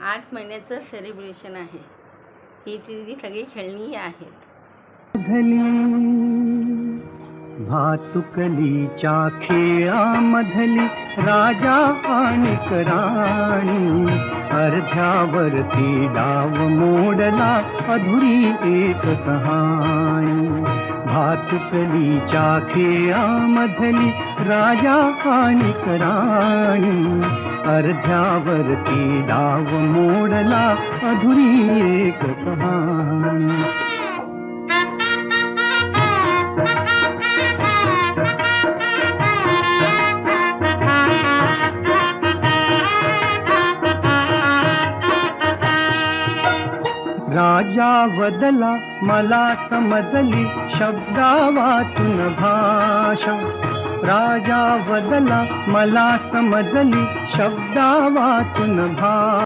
8 महिन्याचं सेलिब्रेशन आहे. ही ती सगळी खेळणी आहेत. भातुकलीच्या खेळामधली राजा आणि राणी, अर्ध्यावरती डाव मोडला अधुरी एक कहाणी. भातुकलीच्या खेळामधली राजा आणि राणी, अर्ध्यावरती डाव मोडला अधुरी एक कहाणी. राजा वदला मला समजली शब्दा वाचून भाषा. राजा वदला मला समजली शब्दा वाचून भाषा.